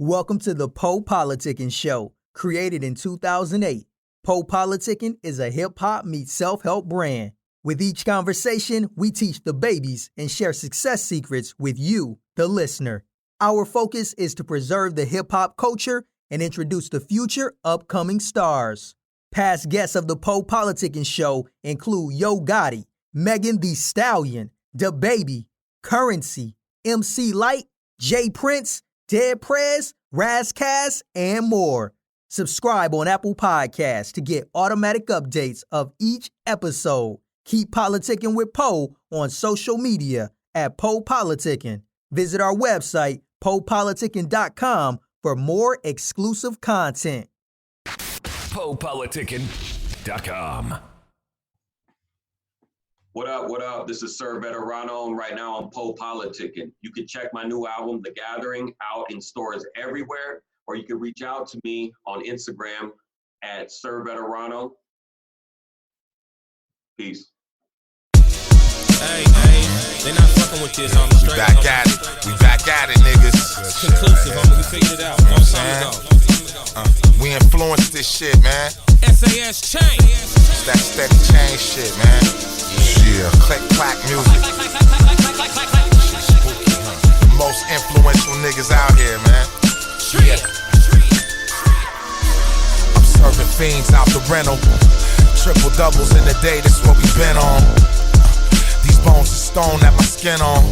Welcome to the PoPoltickin Show. Created in 2008, PoPoltickin is a hip-hop meets self-help brand. With each conversation, we teach the babies and share success secrets with you, the listener. Our focus is to preserve the hip-hop culture and introduce the future upcoming stars. Past guests of the PoPoltickin Show include Yo Gotti, Megan Thee Stallion, DaBaby, Currency, MC Lyte, Jay Prince, Dead Prez, Ras Kass, and more. Subscribe on Apple Podcasts to get automatic updates of each episode. Keep politicking with Po on social media at PoPoltickin. Visit our website, PoPoltickin.com, for more exclusive content. PoPoltickin.com. What up? This is Sir Veterano, and right now I'm PoPoltickin. You can check my new album, The Gathering, out in stores everywhere, or you can reach out to me on Instagram at Sir Veterano. Peace. Hey, they not fucking with this on the straight. We back at it, niggas. It's conclusive, homie. We figured it out. Long time ago. We influenced this shit, man. SAS change. It's that steady change shit, man. Yeah. Click clack music. Most influential niggas out here, man. Yeah. I'm serving fiends out the rental. Triple doubles in the day, that's what we been on. These bones are stone that my skin on.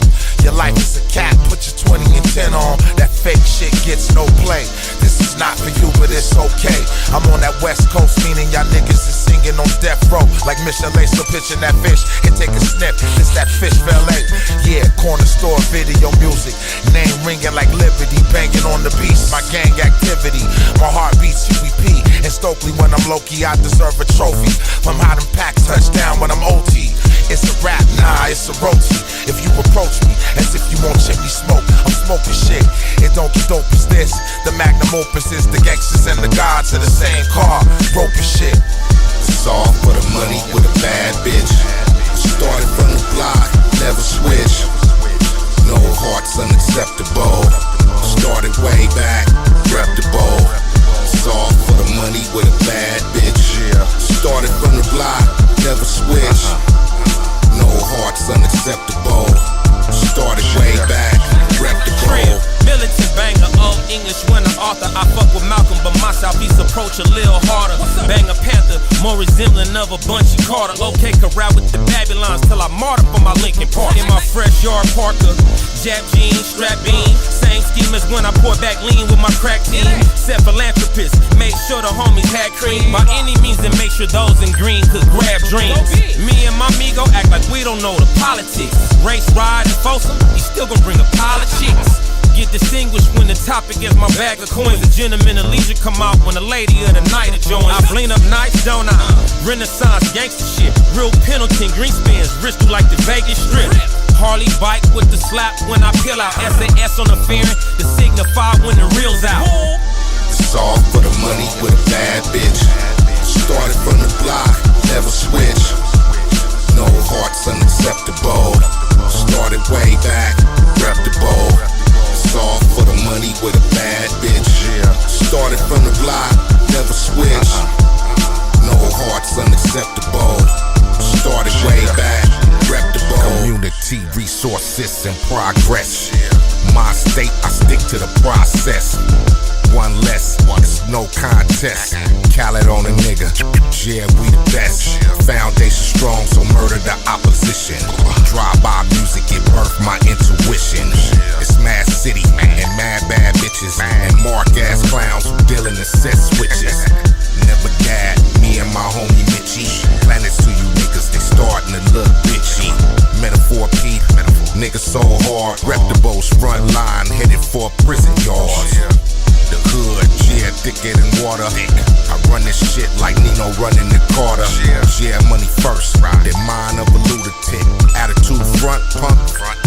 Your life is a cat, put your 20 and 10 on. That fake shit gets no play. This is not for you, but it's okay. I'm on that West Coast, meaning y'all niggas is singing on death row. Like Michelin still pitching that fish and take a snip. It's that fish fillet. Yeah, corner store video music. Name ringing like Liberty, banging on the beats. My gang activity. My heart beats UEP. And Stokely when I'm low-key, I deserve a trophy. From how them packs touchdown when I'm OT. It's a rap, nah, it's a roti. If you approach me as if you want chimney smoke, I'm smoking shit. It don't get dope as this. The magnum opus is the gangsters and the gods of the same car. Broken shit. It's all for the money with a bad bitch. Started from the block, never switch. No hearts unacceptable. Started way back, rep the bowl. It's all for the money with a bad bitch. Started from the block, never switch. No hearts unacceptable. Started way back, rep the bowl. Militant banger, old English when an author. I fuck with Malcolm, but my Southeast approach a little harder. Bang a Panther, more resembling of a Bunchy Carter. Okay, could rap with the Babylons till I martyr for my Lincoln Park. In my fresh yard Parker, Jap jeans, strap bean. Same scheme as when I pour back lean with my crack team. Set philanthropist, made sure the homies had cream. By any means, and make sure those in green could grab dreams. Me and my amigo act like we don't know the politics. Race, ride, and Folsom, you still gon' bring a pile of chicks. Get distinguished when the topic is my bag of coins. The gentleman of leisure come out when the lady of the night joins. I bling up nights, don't I? Renaissance gangster shit. Real Pendleton, Greenspans, wrist through like the Vegas Strip. Harley bike with the slap when I peel out. SAS on the fairing to signify when the reel's out. It's all for the money with a bad bitch. Started from the block, never switch. No hearts unacceptable. Started way back, rep the bowl. It's all for the money with a bad bitch. Started from the block, never switch. No hearts unacceptable. Started way back, rep the bowl. Community resources and progress. My state, I stick to the process. One less, it's no contest. Khaled on a nigga, yeah, we the best. Foundation strong, so murder the opposition. Drive-by music, it birthed my intuition. It's Mad City, and mad bad bitches. And mark-ass clowns who dealing the set switches. Never died, me and my homie Mitchie. Planets to you niggas, they starting to look bitchy. Metaphor Pete, niggas so hard. Reptables front line, headed for prison yards. The hood, yeah, thicker than water. I run this shit like Nino running the Carter. Yeah, money first, then mind of a lunatic. Attitude front, pump,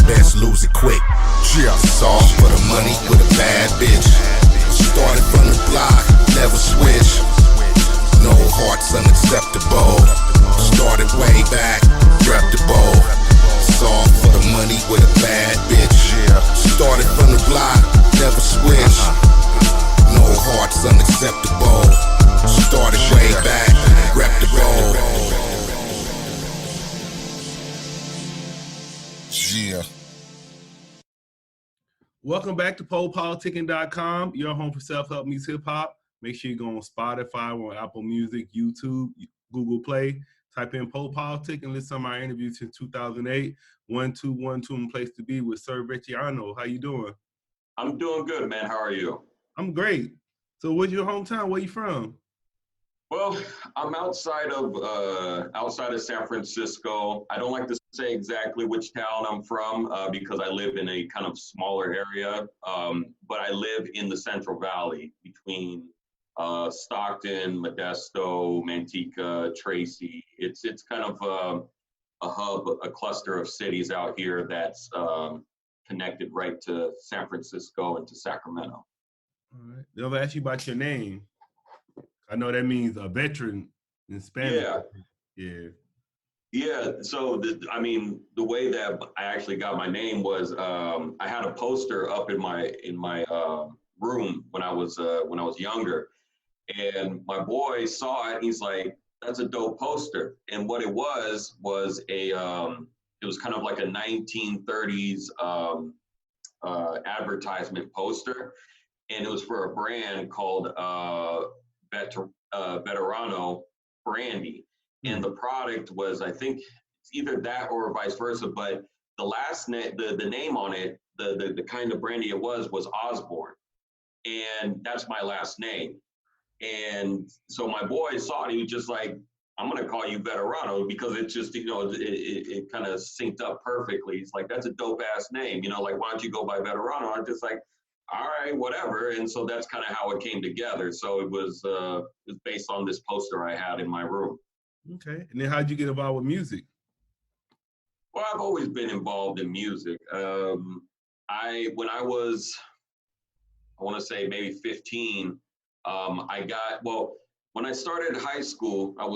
best lose it quick. It's all for the money with a bad bitch. Started from the block, never switch. No hearts unacceptable. Started way back, rep the bowl. It's all for the money with a bad bitch. Started from the block, never switch. welcome back to PoPoltickin.com, your home for self-help meets hip-hop. Make sure you go on Spotify, we're on Apple Music, YouTube, Google Play. Type in PoPoltickin and listen to my interviews since 2008. 1212 place to be with Sir Veterano. How you doing? I'm doing good, man. How are you? I'm great. So what's your hometown? Where you from? Well, I'm outside of San Francisco. I don't like to say exactly which town I'm from because I live in a kind of smaller area, but I live in the Central Valley between Stockton, Modesto, Manteca, Tracy. It's kind of a hub, a cluster of cities out here that's connected right to San Francisco and to Sacramento. All right. They'll ask you about your name. I know that means a veteran in Spanish. Yeah. Yeah. Yeah. So, the way that I actually got my name was I had a poster up in my room when I was younger, and my boy saw it. And he's like, "That's a dope poster." And what it was a it was kind of like a 1930s advertisement poster, and it was for a brand called Veterano brandy, and the product was, I think it's either that or vice versa, but the last name, the name on it, the kind of brandy it was Osborne, and that's my last name. And so my boy saw it, he was just like, "I'm gonna call you Veterano," because it just, it kind of synced up perfectly. He's like, "That's a dope ass name, like, why don't you go by Veterano?" I'm just like, all right, whatever. And so that's kind of how it came together. So it was based on this poster I had in my room. Okay. And then how'd you get involved with music? Well, I've always been involved in music. When I want to say maybe 15, when I started high school, how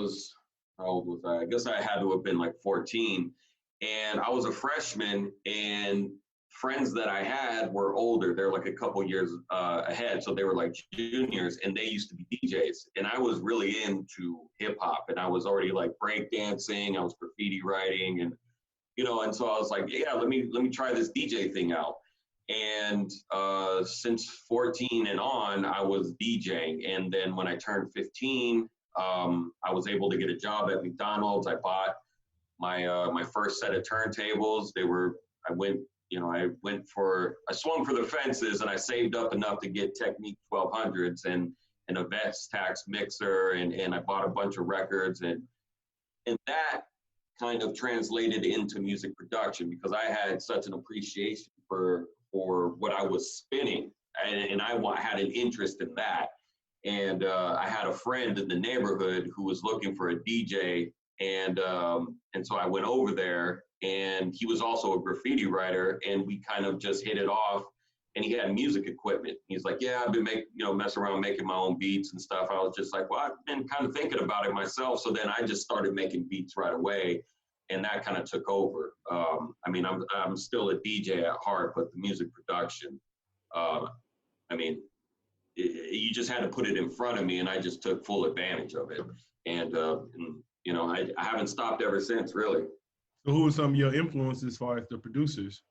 old was I? I guess I had to have been like 14. And I was a freshman, and friends that I had were older. They're like a couple years ahead. So they were like juniors, and they used to be DJs. And I was really into hip hop, and I was already like break dancing. I was graffiti writing, and so I was like, yeah, let me try this DJ thing out. And since 14 and on, I was DJing. And then when I turned 15, I was able to get a job at McDonald's. I bought my first set of turntables. I swung for the fences, and I saved up enough to get Technique 1200s and a Vets Tax mixer, and I bought a bunch of records, and that kind of translated into music production because I had such an appreciation for what I was spinning, and I had an interest in that. And I had a friend in the neighborhood who was looking for a DJ, and so I went over there, and he was also a graffiti writer, and we kind of just hit it off. And he had music equipment. He's like, "Yeah, I've been messing around making my own beats and stuff." I was just like, "Well, I've been kind of thinking about it myself." So then I just started making beats right away, and that kind of took over. I'm still a DJ at heart, but the music production, you just had to put it in front of me, and I just took full advantage of it. And I haven't stopped ever since, really. So who are some of your influences as far as the producers?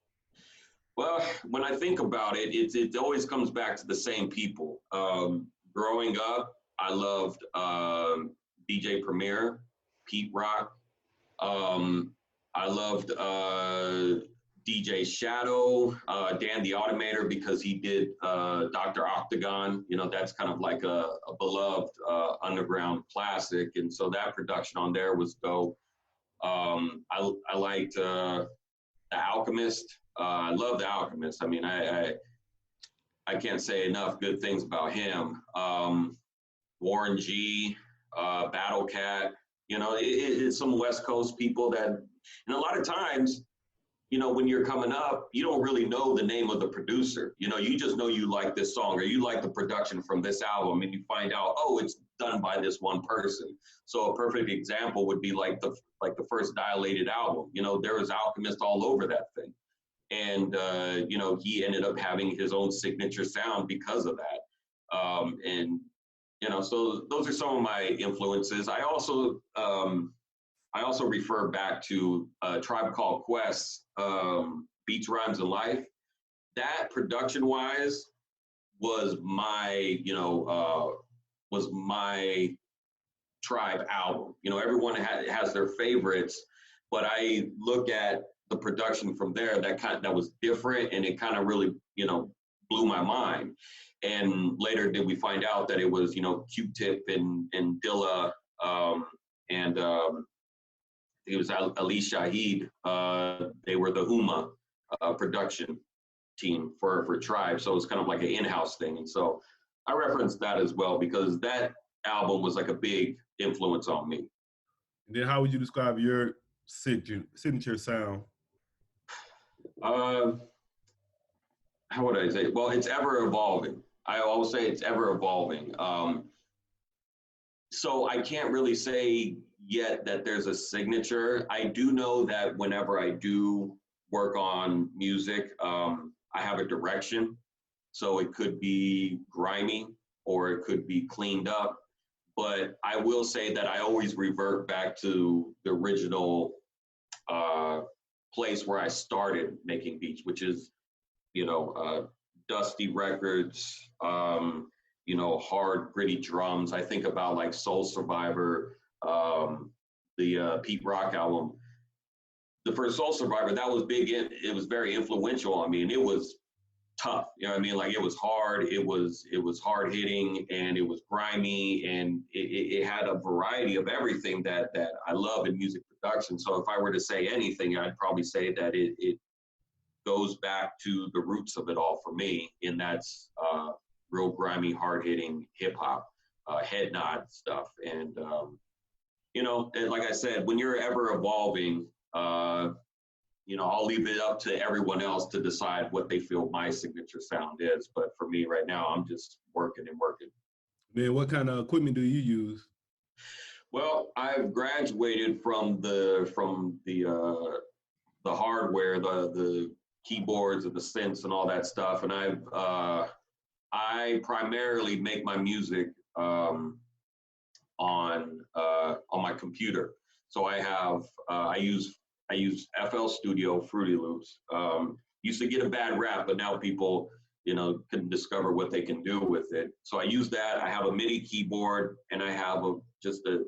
Well, when I think about it, it always comes back to the same people. Growing up, I loved DJ Premier, Pete Rock. I loved DJ Shadow, Dan the Automator, because he did Dr. Octagon. That's kind of like a beloved underground classic. And so that production on there was dope. I liked The Alchemist. I love The Alchemist. I can't say enough good things about him. Warren G, Battle Cat. It's some West Coast people that, and a lot of times, when you're coming up, you don't really know the name of the producer. You just know you like this song or you like the production from this album, and you find out, oh, it's done by this one person. So a perfect example would be like the first Dilated album. There was Alchemist all over that thing. And, he ended up having his own signature sound because of that. So those are some of my influences. I also refer back to Tribe Called Quest, Beats, Rhymes, and Life. that production wise was my, was my tribe album. Everyone has their favorites, but I look at the production from there that was different, and it kind of really, blew my mind. And later did we find out that it was, Q-Tip and Dilla, and it was Ali Shaheed. They were the Uma production team for Tribe. So it was kind of like an in-house thing. And so I referenced that as well, because that album was like a big influence on me. And then how would you describe your signature sound? How would I say? Well, it's ever evolving. I always say it's ever evolving. So I can't really say yet that there's a signature. I do know that whenever I do work on music, I have a direction. So it could be grimy or it could be cleaned up. But I will say that I always revert back to the original place where I started making beats, which is, dusty records, hard, gritty drums. I think about like Soul Survivor, the Pete Rock album. The first Soul Survivor, that was big. It was very influential on me, and it was tough. Like it was hard. It was hard hitting, and it was grimy, and it had a variety of everything that I love in music production. So if I were to say anything, I'd probably say that it goes back to the roots of it all for me, and that's real grimy, hard hitting hip hop, head nod stuff. And and like I said, when you're ever evolving, I'll leave it up to everyone else to decide what they feel my signature sound is. But for me right now, I'm just working and working. Man, what kind of equipment do you use? Well, I've graduated from the hardware, the keyboards and the synths and all that stuff, and I primarily make my music on my computer. So I use FL Studio, Fruity Loops. Used to get a bad rap, but now people, can discover what they can do with it. So I use that. I have a MIDI keyboard, and I have just a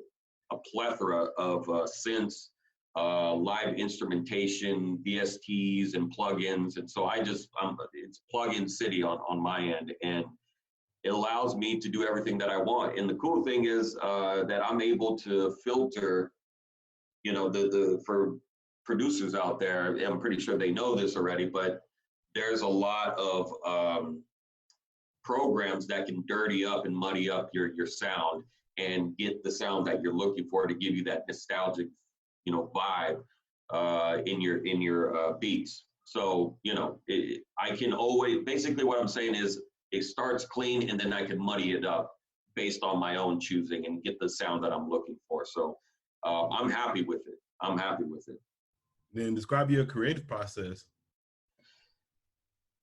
plethora of synths, live instrumentation, VSTs, and plugins. And so it's plugin city on my end, and it allows me to do everything that I want. And the cool thing is that I'm able to filter, for producers out there, I'm pretty sure they know this already, but there's a lot of programs that can dirty up and muddy up your sound and get the sound that you're looking for to give you that nostalgic, vibe in your beats. So, I can always, basically what I'm saying is it starts clean, and then I can muddy it up based on my own choosing and get the sound that I'm looking for. So I'm happy with it. Then describe your creative process.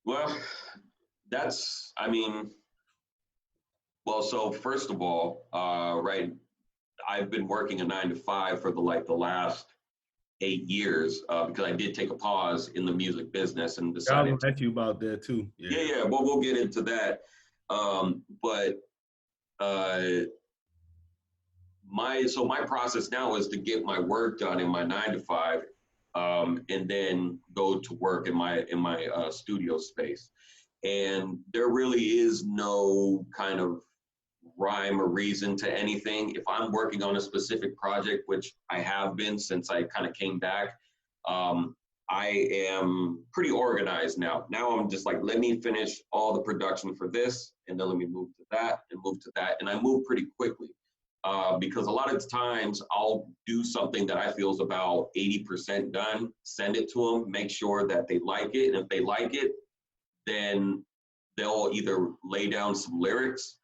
Well, so first of all, right, I've been working a 9-to-5 for the last 8 years because I did take a pause in the music business and decided. I'll ask you about that too. Yeah. Well, we'll get into that. But my process now is to get my work done in my 9-to-5, and then go to work in my studio space. And there really is no kind of rhyme or reason to anything. If I'm working on a specific project, which I have been since I kind of came back, I am pretty organized now. Now I'm just like, let me finish all the production for this, and then let me move to that and move to that. And I move pretty quickly because a lot of times I'll do something that I feel is about 80% done, send it to them, make sure that they like it. And if they like it, then they'll either lay down some lyrics,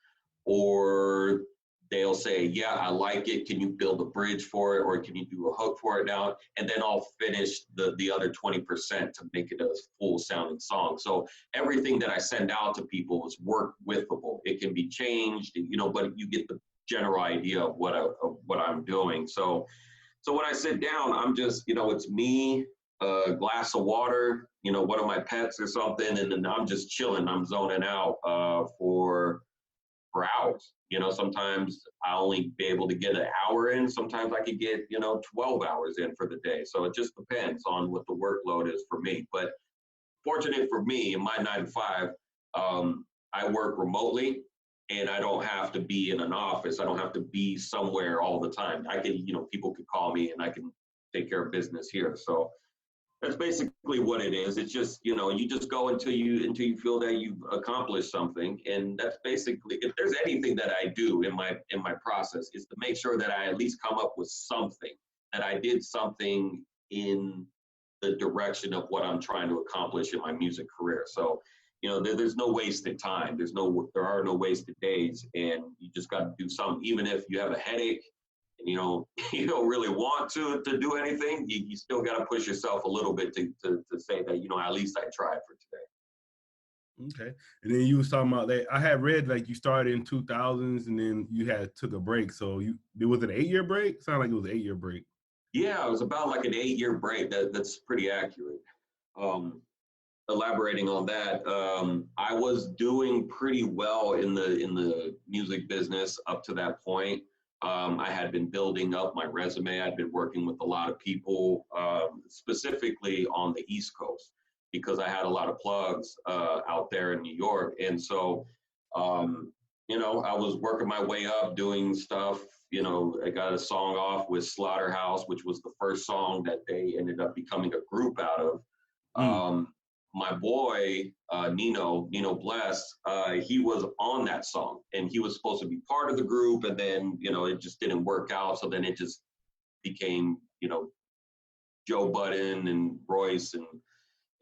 or they'll say, yeah, I like it. Can you build a bridge for it? Or can you do a hook for it now? And then I'll finish the other 20% to make it a full sounding song. So everything that I send out to people is work withable. It can be changed, but you get the general idea of what I'm doing. So when I sit down, I'm just, it's me, a glass of water, you know, one of my pets or something, and then I'm just chilling, I'm zoning out for hours. You know, sometimes I only be able to get an hour in. Sometimes I could get, you know, 12 hours in for the day. So it just depends on what the workload is for me. But fortunate for me, in my 9 to 5, I work remotely, and I don't have to be in an office. I don't have to be somewhere all the time. I can, you know, people could call me and I can take care of business here. So that's basically what it is. It's just, you know, you just go until you feel that you've accomplished something. And that's basically, if there's anything that I do in my process, is to make sure that I at least come up with something, that I did something in the direction of what I'm trying to accomplish in my music career. So, you know, there's no wasted time. There are no wasted days, and you just got to do something. Even if you have a headache, and you don't really want to do anything, you still got to push yourself a little bit to say that, you know, at least I tried for today. Okay. And then you was talking about that. I had read like you started in 2000s and then you took a break. So there was an 8-year break? Sounded like it was an 8-year break. Yeah, it was about like an 8-year break. That's pretty accurate. Elaborating on that, I was doing pretty well in the music business up to that point. I had been building up my resume. I'd been working with a lot of people, specifically on the East Coast, because I had a lot of plugs out there in New York. And so, you know, I was working my way up doing stuff. You know, I got a song off with Slaughterhouse, which was the first song that they ended up becoming a group out of. My boy, Nino Bless, he was on that song, and he was supposed to be part of the group, and then, you know, it just didn't work out. So then it just became, you know, Joe Budden and Royce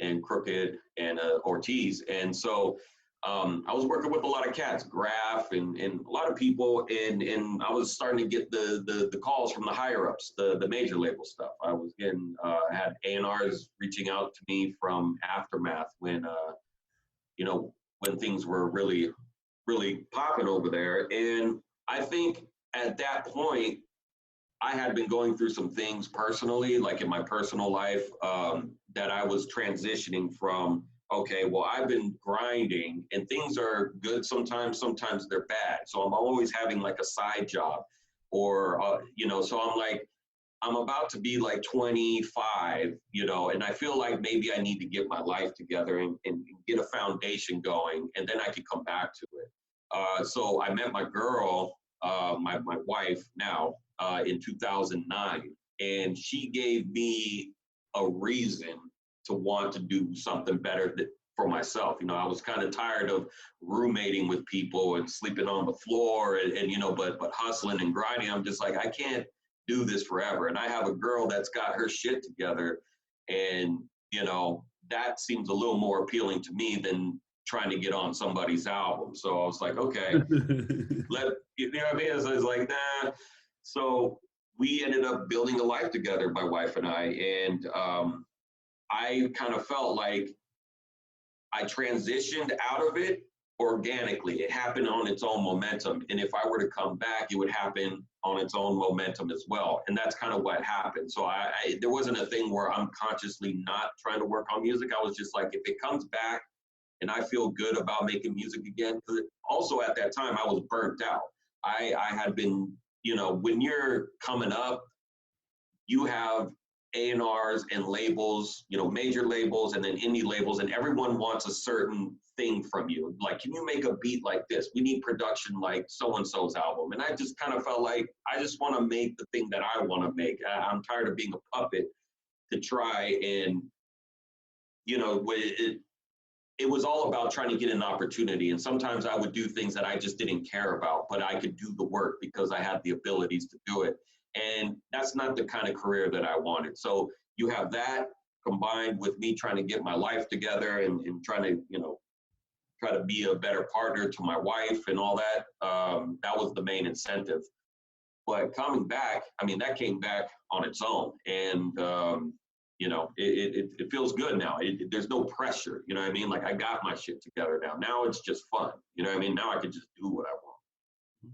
and Crooked and Ortiz. And so I was working with a lot of cats, Graf and a lot of people, and I was starting to get the calls from the higher ups, the major label stuff. I was getting, I had A&Rs reaching out to me from Aftermath when, you know, when things were really, really popping over there. And I think at that point, I had been going through some things personally, like in my personal life, that I was transitioning from. Okay, well, I've been grinding and things are good sometimes they're bad. So I'm always having like a side job or, you know, so I'm like, I'm about to be like 25, you know, and I feel like maybe I need to get my life together and get a foundation going, and then I could come back to it. So I met my girl, my wife now, in 2009, and she gave me a reason to want to do something better for myself. You know, I was kind of tired of roommating with people and sleeping on the floor and you know, but hustling and grinding. I'm just like, I can't do this forever. And I have a girl that's got her shit together, and, you know, that seems a little more appealing to me than trying to get on somebody's album. So I was like, okay, you know what I mean? So it's like, nah. So we ended up building a life together, my wife and I, and I kind of felt like I transitioned out of it organically. It happened on its own momentum. And if I were to come back, it would happen on its own momentum as well. And that's kind of what happened. So there wasn't a thing where I'm consciously not trying to work on music. I was just like, if it comes back and I feel good about making music again, because also at that time I was burnt out. I had been, you know, when you're coming up, you have A&Rs and labels, you know, major labels and then indie labels, and everyone wants a certain thing from you. Like, can you make a beat like this? We need production like so-and-so's album. And I just kind of felt like I just want to make the thing that I want to make. I'm tired of being a puppet to try and, you know, it was all about trying to get an opportunity. And sometimes I would do things that I just didn't care about, but I could do the work because I had the abilities to do it. And that's not the kind of career that I wanted. So you have that combined with me trying to get my life together and trying to, you know, try to be a better partner to my wife and all that. That was the main incentive. But coming back, I mean, that came back on its own. And, you know, it feels good now. There's no pressure, you know what I mean? Like, I got my shit together now. Now it's just fun, you know what I mean? Now I can just do what I want.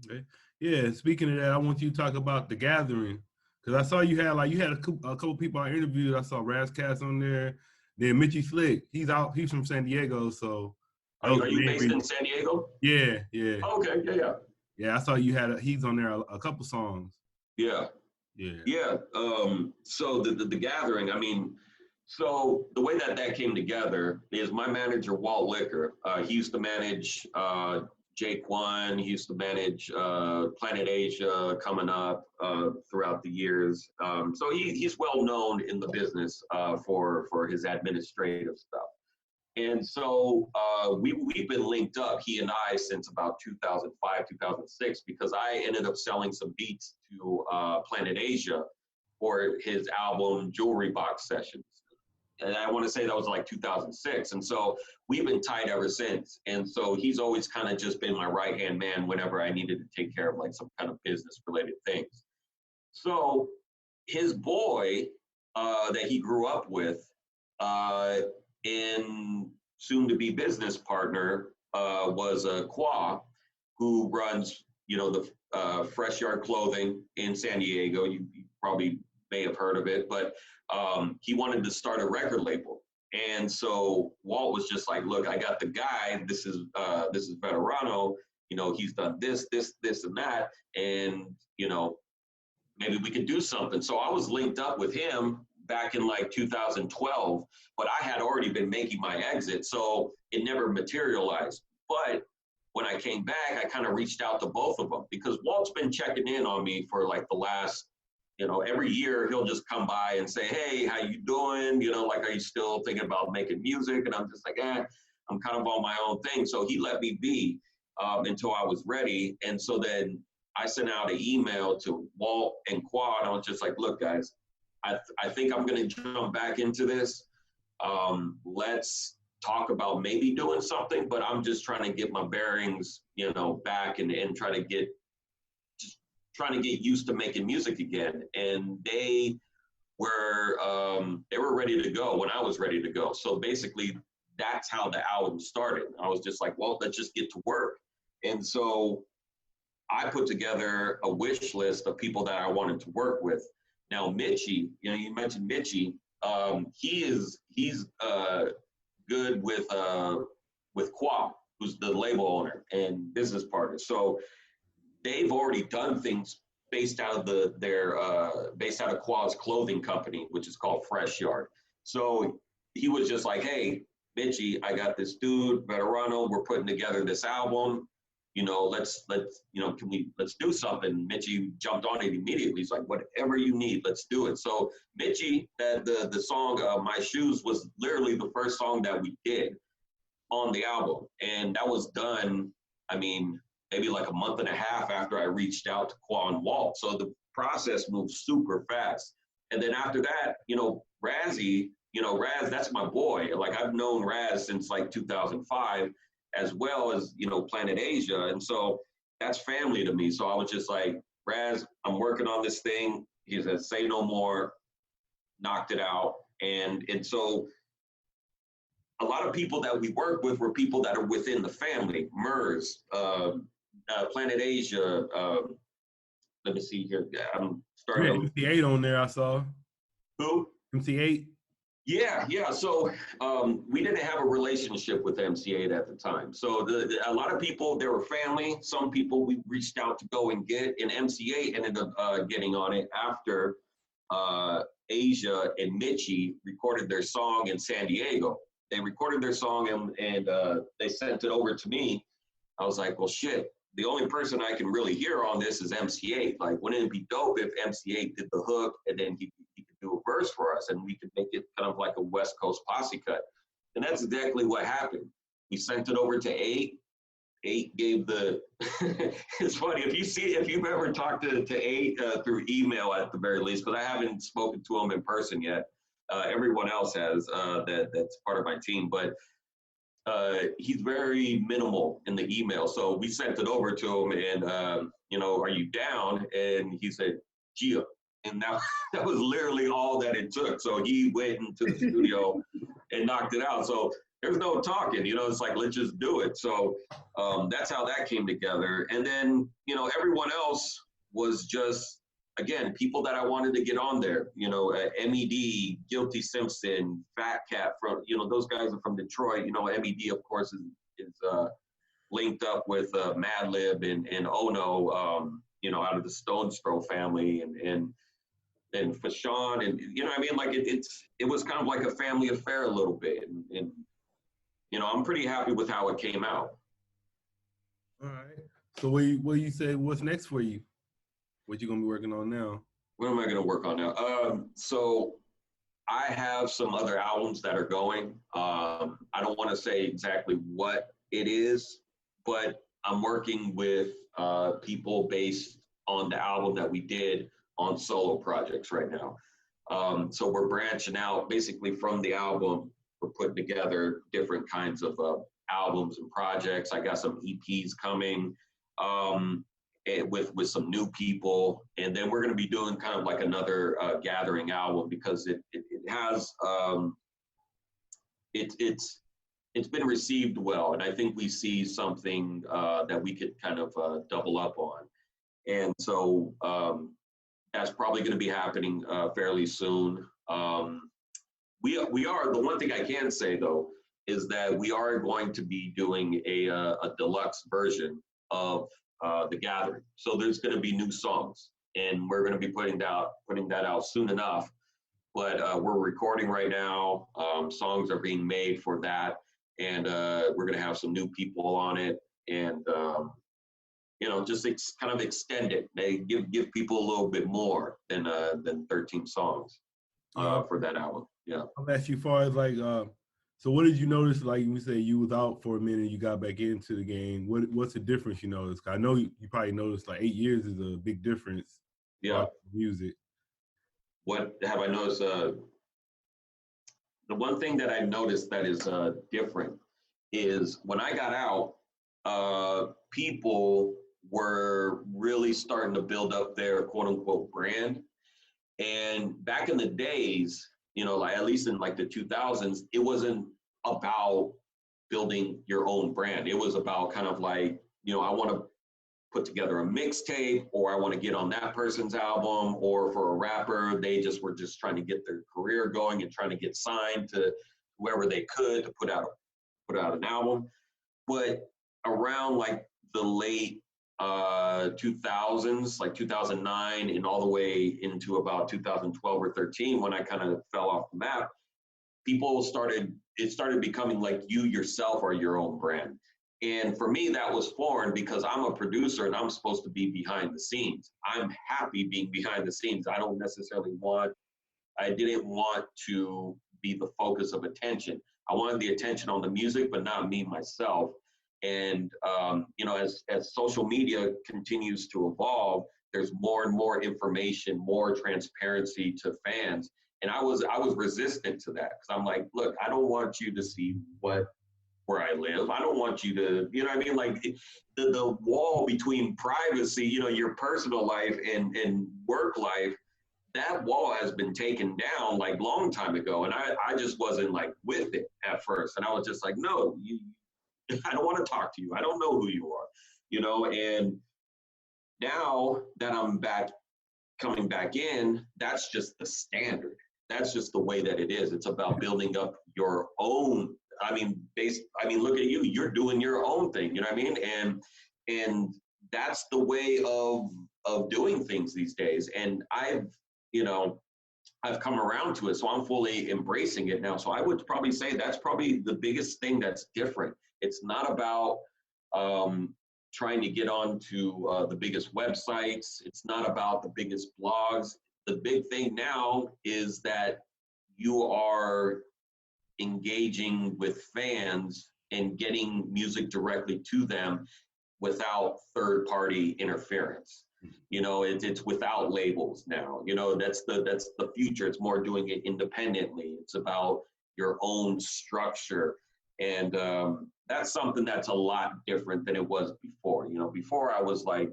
Okay. Yeah, speaking of that, I want you to talk about The Gathering, because I saw you had a couple people I interviewed. I saw Ras Kass on there, Then Mitchie Slick, he's from San Diego, so. Are you based in San Diego? Yeah. Okay, yeah. Yeah, I saw you he's on there a couple songs. Yeah. So the gathering, I mean, so the way that came together is my manager, Walt Liquor. He used to manage Jaquan. He used to manage Planet Asia coming up throughout the years. So he's well known in the business for his administrative stuff. And so we've been linked up, he and I, since about 2005, 2006, because I ended up selling some beats to Planet Asia for his album Jewelry Box Sessions. And I want to say that was like 2006. And so we've been tight ever since. And so he's always kind of just been my right-hand man whenever I needed to take care of like some kind of business-related things. So his boy that he grew up with, and soon-to-be business partner was Kwa, who runs, the Fresh Yard Clothing in San Diego. You probably may have heard of it, but he wanted to start a record label. And so Walt was just like, look, I got the guy. This is Veterano. He's done this, and that, and maybe we could do something. So I was linked up with him back in like 2012, but I had already been making my exit, so it never materialized. But when I came back, I kind of reached out to both of them because Walt's been checking in on me for like the last, every year he'll just come by and say, hey, how you doing? Are you still thinking about making music? And I'm just like, I'm kind of on my own thing. So he let me be until I was ready. And so then I sent out an email to Walt and Kwa, and I was just like, look, guys, I think I'm going to jump back into this. Let's talk about maybe doing something, but I'm just trying to get my bearings, back and trying to get used to making music again. And they were ready to go when I was ready to go. So basically that's how the album started. I was just like, well, let's just get to work. And so I put together a wish list of people that I wanted to work with. Now, Mitchie, you mentioned Mitchie. He's good with Kwa, who's the label owner and business partner. So they've already done things based out of Kwa's clothing company, which is called Fresh Yard. So he was just like, hey, Mitchie, I got this dude, Veterano. We're putting together this album. Let's do something. Mitchie jumped on it immediately. He's like, whatever you need, let's do it. So Mitchie, the song My Shoes was literally the first song that we did on the album. And that was done, maybe like a month and a half after I reached out to Kwa and Walt. So the process moved super fast. And then after that, Razzie, Raz, that's my boy. Like I've known Raz since like 2005. As well as, Planet Asia. And so that's family to me. So I was just like, Raz, I'm working on this thing. He said, say no more, knocked it out. And so a lot of people that we work with were people that are within the family. Murs, Planet Asia. Let me see here. I'm starting. Mc Eiht on there, I saw. Who? Mc Eiht. Yeah. So we didn't have a relationship with Mc Eiht at the time. So a lot of people, they were family. Some people we reached out to go and get, and Mc Eiht ended up getting on it after Asia and Mitchie recorded their song in San Diego. They recorded their song and they sent it over to me. I was like, well, shit. The only person I can really hear on this is Mc Eiht. Like, wouldn't it be dope if Mc Eiht did the hook and then he could do a verse for us and we could make it kind of like a West Coast posse cut? And that's exactly what happened. We sent it over to Eiht. Eiht gave the, it's funny, if you've ever talked to Eiht through email at the very least, because I haven't spoken to him in person yet. Everyone else has that's part of my team, but he's very minimal in the email. So we sent it over to him and, are you down? And he said, Gia. And that was literally all that it took. So he went into the studio and knocked it out. So there's no talking, it's like, let's just do it. So that's how that came together. And then, everyone else was just, again, people that I wanted to get on there, you know, MED, Guilty Simpson, Fat Cat, from, you know, those guys are from Detroit. You know, MED, of course, is linked up with Madlib and Ono, you know, out of the Stone's Throw family, and Fashawn, and, you know what I mean? Like, it was kind of like a family affair a little bit. And you know, I'm pretty happy with how it came out. All right. So what you say, what's next for you? What you gonna be working on now? What am I gonna work on now? So I have some other albums that are going. I don't want to say exactly what it is, but I'm working with people based on the album that we did on solo projects right now. So we're branching out basically from the album. We're putting together different kinds of albums and projects. I got some EPs coming with some new people, and then we're going to be doing kind of like another gathering album, because it has it's been received well, and I think we see something that we could kind of double up on, and so that's probably going to be happening fairly soon. We are, the one thing I can say though is that we are going to be doing a deluxe version of the Gathering. So there's going to be new songs, and we're going to be putting that out soon enough. But we're recording right now. Songs are being made for that, and we're going to have some new people on it, and you know, just kind of extend it. They give people a little bit more than 13 songs for that album. Yeah. I'll ask you, as far as like, so what did you notice? Like you say you was out for a minute, you got back into the game. What's the difference you noticed? I know you probably noticed like 8 years is a big difference. Yeah. Music. What have I noticed? The one thing that I noticed that is different is when I got out, people were really starting to build up their quote unquote brand. And back in the days, you know, like at least in like the 2000s, it wasn't about building your own brand. It was about kind of like, you know, I want to put together a mixtape, or I want to get on that person's album, or for a rapper, they were just trying to get their career going and trying to get signed to whoever they could to put out an album. But around like the late 2000s, like 2009 and all the way into about 2012 or 13, when I kind of fell off the map, it started becoming like you yourself are your own brand. And for me, that was foreign, because I'm a producer and I'm supposed to be behind the scenes. I'm happy being behind the scenes. I didn't want to be the focus of attention. I wanted the attention on the music, but not me, myself. And, you know, as social media continues to evolve, there's more and more information, more transparency to fans. And I was resistant to that, because I'm like, look, I don't want you to see where I live. I don't want you to, you know what I mean? Like the wall between privacy, you know, your personal life and work life, that wall has been taken down like long time ago. And I just wasn't like with it at first. And I was just like, no, I don't want to talk to you. I don't know who you are, you know? And now that I'm coming back in, that's just the standard. That's just the way that it is. It's about building up your own, look at you, you're doing your own thing, you know what I mean? And that's the way of doing things these days. And I've come around to it, so I'm fully embracing it now. So I would probably say that's probably the biggest thing that's different. It's not about trying to get onto the biggest websites. It's not about the biggest blogs. The big thing now is that you are engaging with fans and getting music directly to them without third-party interference. You know, it's without labels now. You know, that's the future. It's more doing it independently. It's about your own structure. And that's something that's a lot different than it was before. You know, before I was like,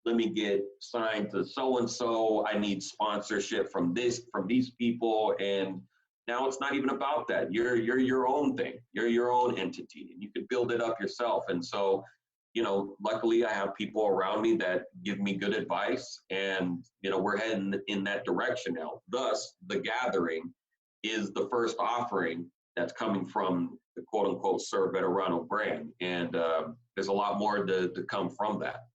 let me get signed to so-and-so. I need sponsorship from these people. And now it's not even about that. You're your own thing. You're your own entity, and you can build it up yourself. And so luckily I have people around me that give me good advice, and, we're heading in that direction now. Thus, the gathering is the first offering that's coming from the quote unquote Sir Veterano brand. And there's a lot more to come from that.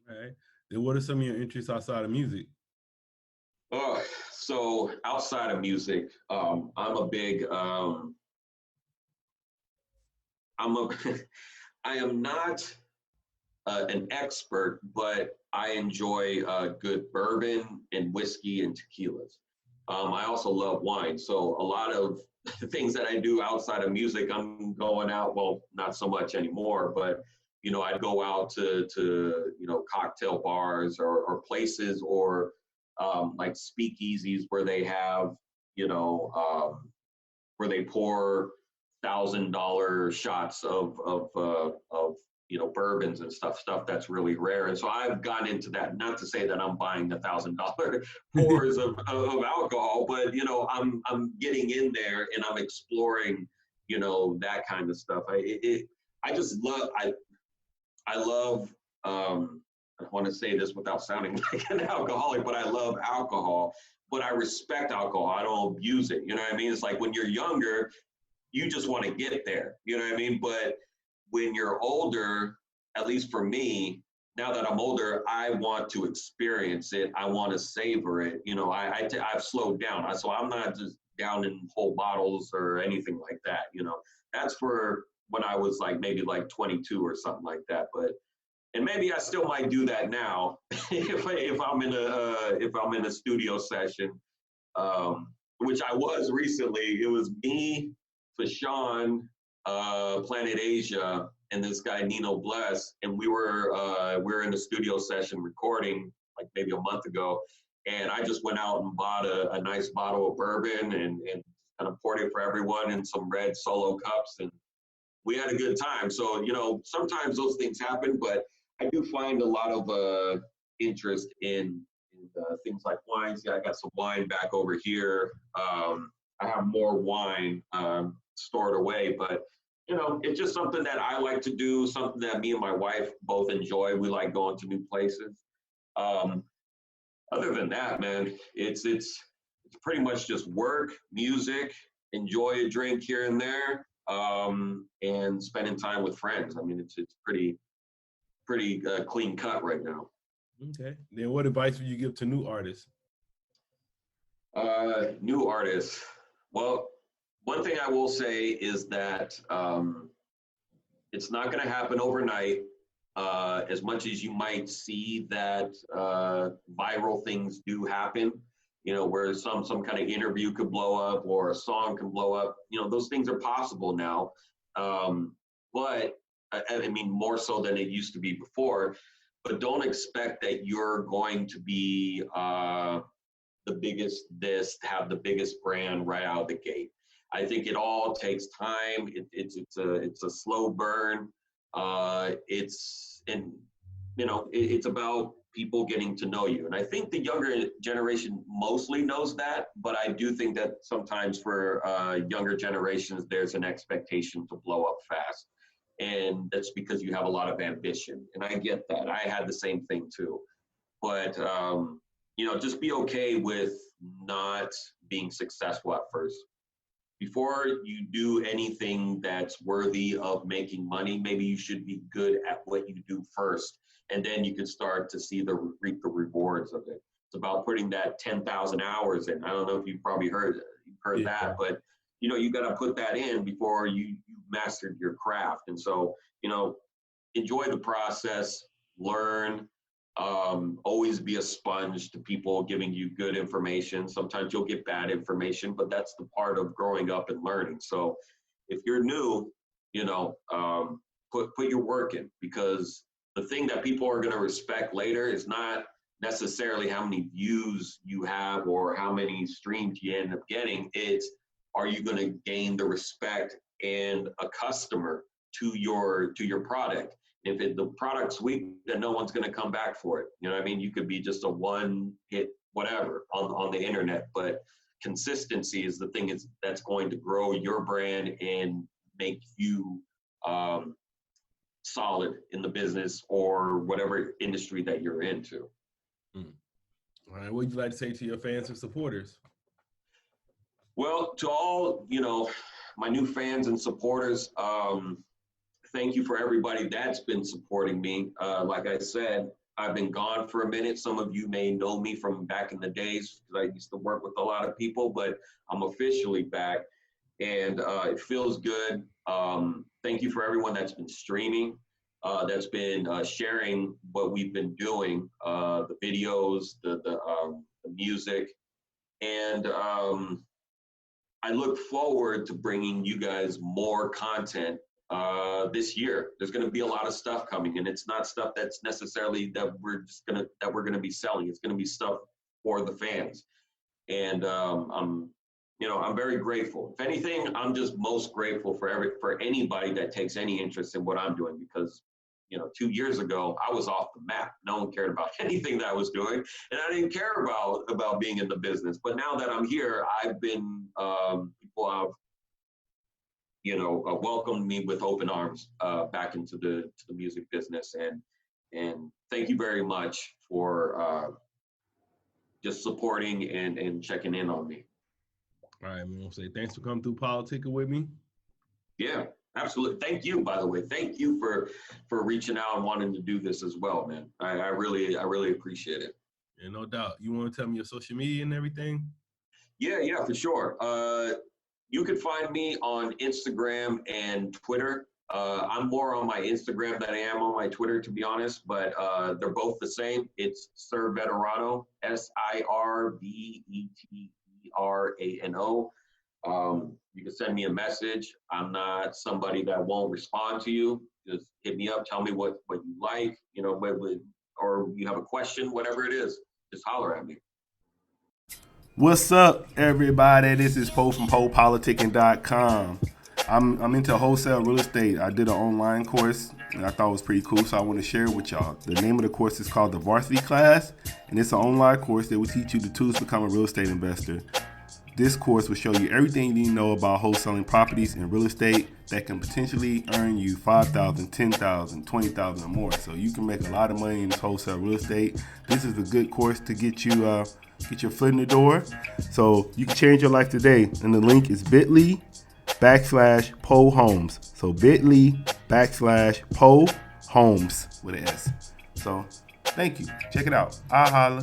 All right. Then what are some of your interests outside of music? So outside of music, I'm a big, I am not an expert, but I enjoy good bourbon and whiskey and tequilas. I also love wine. So a lot of things that I do outside of music, I'm going out, well, not so much anymore, but, I'd go out to cocktail bars or places or like speakeasies where they have, where they pour $1,000 shots of bourbons and stuff that's really rare. And so I've gotten into that, not to say that I'm buying the $1,000 pours of alcohol, but, I'm getting in there and I'm exploring, that kind of stuff. I just love, I love, I want to say this without sounding like an alcoholic, but I love alcohol, but I respect alcohol. I don't abuse it. You know what I mean? It's like when you're younger, you just want to get there. You know what I mean? But when you're older, at least for me, now that I'm older, I want to experience it. I want to savor it. I've slowed down. So I'm not just down in whole bottles or anything like that. That's for when I was maybe 22 or something like that. And maybe I still might do that now if I'm in a studio session, which I was recently. It was me, Fashawn, Planet Asia, and this guy Nino Bless, and we were in a studio session recording maybe a month ago, and I just went out and bought a nice bottle of bourbon and kind of poured it for everyone in some red Solo cups, and we had a good time. So sometimes those things happen, but I do find a lot of interest in things like wines. Yeah, I got some wine back over here. I have more wine stored away, but it's just something that I like to do, something that me and my wife both enjoy. We like going to new places. Other than that, man, it's pretty much just work, music, enjoy a drink here and there, and spending time with friends. I mean, it's pretty clean cut right now. Okay. Then what advice would you give to new artists? New artists. Well, one thing I will say is that it's not going to happen overnight. As much as you might see that viral things do happen, where some kind of interview could blow up or a song can blow up, those things are possible now. But I mean, more so than it used to be before, but don't expect that you're going to be the biggest have the biggest brand right out of the gate. I think it all takes time. It's a slow burn. It's about people getting to know you. And I think the younger generation mostly knows that, but I do think that sometimes for younger generations, there's an expectation to blow up fast. And that's because you have a lot of ambition. And I get that. I had the same thing too. But, just be okay with not being successful at first. Before you do anything that's worthy of making money, maybe you should be good at what you do first. And then you can start to reap the rewards of it. It's about putting that 10,000 hours in. I don't know if you've probably heard that, but you got to put that in before you mastered your craft. And so, enjoy the process, learn, always be a sponge to people giving you good information. Sometimes you'll get bad information, but that's the part of growing up and learning. So if you're new, put your work in, because the thing that people are going to respect later is not necessarily how many views you have or how many streams you end up getting. It's, are you going to gain the respect and a customer to your product? If the product's weak, then no one's going to come back for it. You know what I mean? You could be just a one hit, whatever on the internet, but consistency is the thing that's going to grow your brand and make you solid in the business or whatever industry that you're into. All right, what would you like to say to your fans and supporters? Well, to all, my new fans and supporters, thank you for everybody that's been supporting me. Like I said, I've been gone for a minute. Some of you may know me from back in the days because I used to work with a lot of people, but I'm officially back and it feels good. Thank you for everyone that's been streaming, that's been sharing what we've been doing, the videos, the music. And I look forward to bringing you guys more content this year. There's going to be a lot of stuff coming, and it's not stuff that's necessarily that we're gonna be selling. It's going to be stuff for the fans, and I'm very grateful. If anything, I'm just most grateful for anybody that takes any interest in what I'm doing, because 2 years ago I was off the map. No one cared about anything that I was doing, and I didn't care about being in the business. But now that I'm here, I've been people have welcomed me with open arms back into the music business, and thank you very much for just supporting and checking in on me. All right, man. I'll say thanks for coming through Politicking with me. Yeah, absolutely. Thank you, by the way. Thank you for reaching out and wanting to do this as well, man. I really appreciate it. Yeah, no doubt. You want to tell me your social media and everything? Yeah, for sure. You can find me on Instagram and Twitter. I'm more on my Instagram than I am on my Twitter, to be honest, but they're both the same. It's Sir Veterano, SirVeterano. You can send me a message. I'm not somebody that won't respond to you. Just hit me up, tell me what you like, or you have a question, whatever it is, just holler at me. What's up, everybody? This is Po from PoPoltickin.com. I'm into wholesale real estate. I did an online course and I thought it was pretty cool, so I want to share it with y'all. The name of the course is called the Varsity Class, and it's an online course that will teach you the tools to become a real estate investor. This course will show you everything you need to know about wholesaling properties and real estate that can potentially earn you $5,000, $10,000, $20,000 or more. So you can make a lot of money in this wholesale real estate. This is a good course to get you get your foot in the door. So you can change your life today. And the link is bit.ly/Po Homes. So bit.ly/Po Homes with an S. So thank you. Check it out. I'll holla.